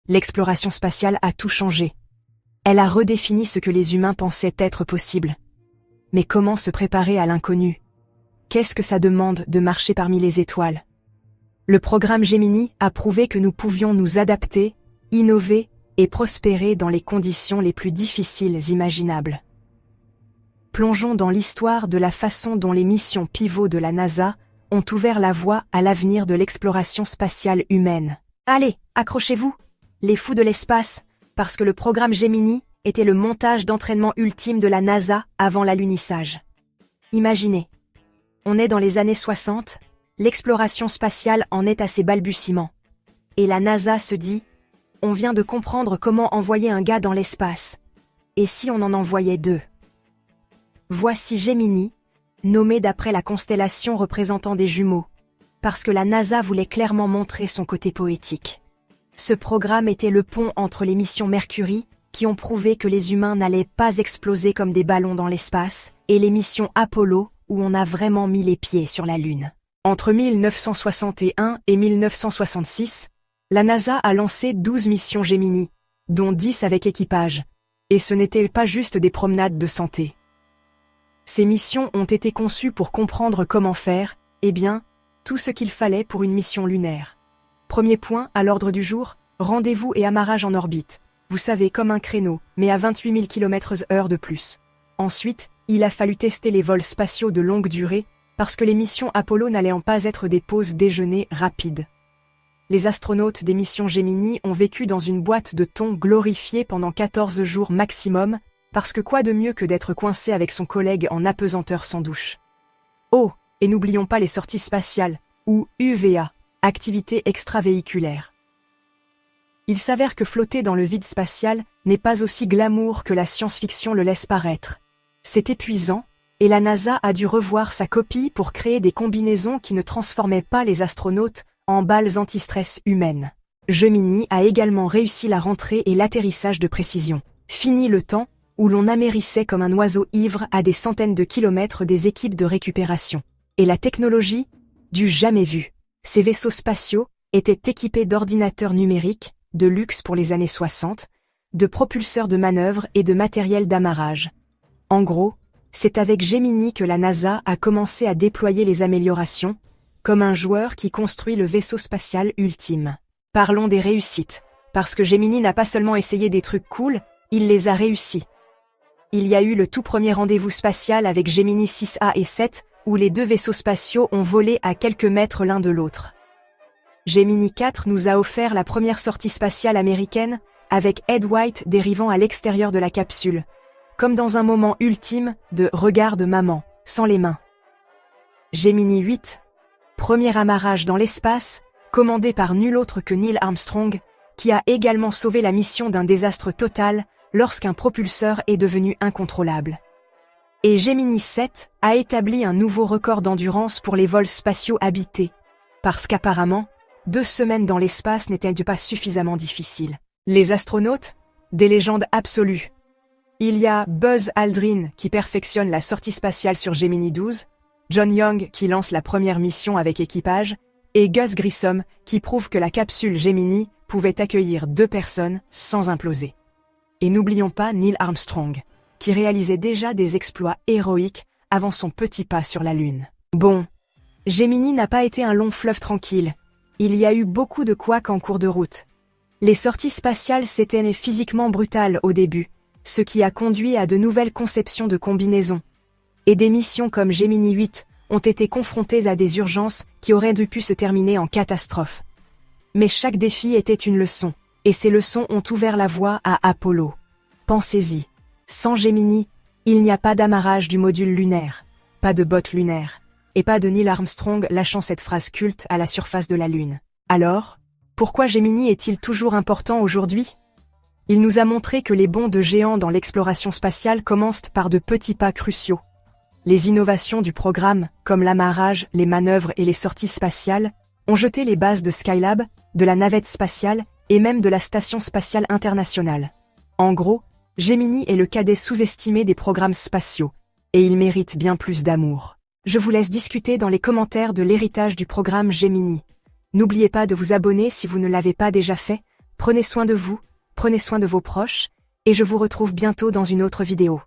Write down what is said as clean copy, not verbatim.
l'exploration spatiale a tout changé. Elle a redéfini ce que les humains pensaient être possible. Mais comment se préparer à l'inconnu? Qu'est-ce que ça demande de marcher parmi les étoiles? Le programme Gemini a prouvé que nous pouvions nous adapter, innover et prospérer dans les conditions les plus difficiles imaginables. Plongeons dans l'histoire de la façon dont les missions pivots de la NASA ont ouvert la voie à l'avenir de l'exploration spatiale humaine. Allez, accrochez-vous, les fous de l'espace, parce que le programme Gemini était le montage d'entraînement ultime de la NASA avant l'alunissage. Imaginez, on est dans les années 60, l'exploration spatiale en est à ses balbutiements. Et la NASA se dit, on vient de comprendre comment envoyer un gars dans l'espace. Et si on en envoyait deux? Voici Gemini, nommé d'après la constellation représentant des jumeaux, parce que la NASA voulait clairement montrer son côté poétique. Ce programme était le pont entre les missions Mercury, qui ont prouvé que les humains n'allaient pas exploser comme des ballons dans l'espace, et les missions Apollo, où on a vraiment mis les pieds sur la Lune. Entre 1961 et 1966, la NASA a lancé 12 missions Gemini, dont 10 avec équipage, et ce n'étaient pas juste des promenades de santé. Ces missions ont été conçues pour comprendre comment faire, tout ce qu'il fallait pour une mission lunaire. Premier point, à l'ordre du jour, rendez-vous et amarrage en orbite. Vous savez, comme un créneau, mais à 28 000 km/h de plus. Ensuite, il a fallu tester les vols spatiaux de longue durée, parce que les missions Apollo n'allaient pas être des pauses déjeuner rapides. Les astronautes des missions Gemini ont vécu dans une boîte de thon glorifiée pendant 14 jours maximum, parce que quoi de mieux que d'être coincé avec son collègue en apesanteur sans douche. Oh, et n'oublions pas les sorties spatiales, ou UVA, activités extravéhiculaires. Il s'avère que flotter dans le vide spatial n'est pas aussi glamour que la science-fiction le laisse paraître. C'est épuisant, et la NASA a dû revoir sa copie pour créer des combinaisons qui ne transformaient pas les astronautes en balles anti-stress humaines. Gemini a également réussi la rentrée et l'atterrissage de précision. Fini le temps où l'on amérissait comme un oiseau ivre à des centaines de kilomètres des équipes de récupération. Et la technologie, du jamais vu. Ces vaisseaux spatiaux étaient équipés d'ordinateurs numériques, de luxe pour les années 60, de propulseurs de manœuvre et de matériel d'amarrage. En gros, c'est avec Gemini que la NASA a commencé à déployer les améliorations, comme un joueur qui construit le vaisseau spatial ultime. Parlons des réussites, parce que Gemini n'a pas seulement essayé des trucs cool, il les a réussis. Il y a eu le tout premier rendez-vous spatial avec Gemini 6A et 7, où les deux vaisseaux spatiaux ont volé à quelques mètres l'un de l'autre. Gemini 4 nous a offert la première sortie spatiale américaine, avec Ed White dérivant à l'extérieur de la capsule, comme dans un moment ultime de « regarde maman », sans les mains. Gemini 8, premier amarrage dans l'espace, commandé par nul autre que Neil Armstrong, qui a également sauvé la mission d'un désastre total lorsqu'un propulseur est devenu incontrôlable. Et Gemini 7 a établi un nouveau record d'endurance pour les vols spatiaux habités, parce qu'apparemment, 2 semaines dans l'espace n'étaient pas suffisamment difficiles. Les astronautes, des légendes absolues. Il y a Buzz Aldrin qui perfectionne la sortie spatiale sur Gemini 12, John Young qui lance la première mission avec équipage, et Gus Grissom qui prouve que la capsule Gemini pouvait accueillir 2 personnes sans imploser. Et n'oublions pas Neil Armstrong, qui réalisait déjà des exploits héroïques avant son petit pas sur la Lune. Bon, Gemini n'a pas été un long fleuve tranquille. Il y a eu beaucoup de couacs en cours de route. Les sorties spatiales s'étaient physiquement brutales au début, ce qui a conduit à de nouvelles conceptions de combinaisons. Et des missions comme Gemini 8 ont été confrontées à des urgences qui auraient pu se terminer en catastrophe. Mais chaque défi était une leçon, et ces leçons ont ouvert la voie à Apollo. Pensez-y, sans Gemini, il n'y a pas d'amarrage du module lunaire, pas de botte lunaire, et pas de Neil Armstrong lâchant cette phrase culte à la surface de la Lune. Alors, pourquoi Gemini est-il toujours important aujourd'hui? Il nous a montré que les bonds de géants dans l'exploration spatiale commencent par de petits pas cruciaux. Les innovations du programme, comme l'amarrage, les manœuvres et les sorties spatiales, ont jeté les bases de Skylab, de la navette spatiale et même de la Station spatiale internationale. En gros, Gemini est le cadet sous-estimé des programmes spatiaux, et il mérite bien plus d'amour. Je vous laisse discuter dans les commentaires de l'héritage du programme Gemini. N'oubliez pas de vous abonner si vous ne l'avez pas déjà fait, Prenez soin de vous, prenez soin de vos proches, et je vous retrouve bientôt dans une autre vidéo.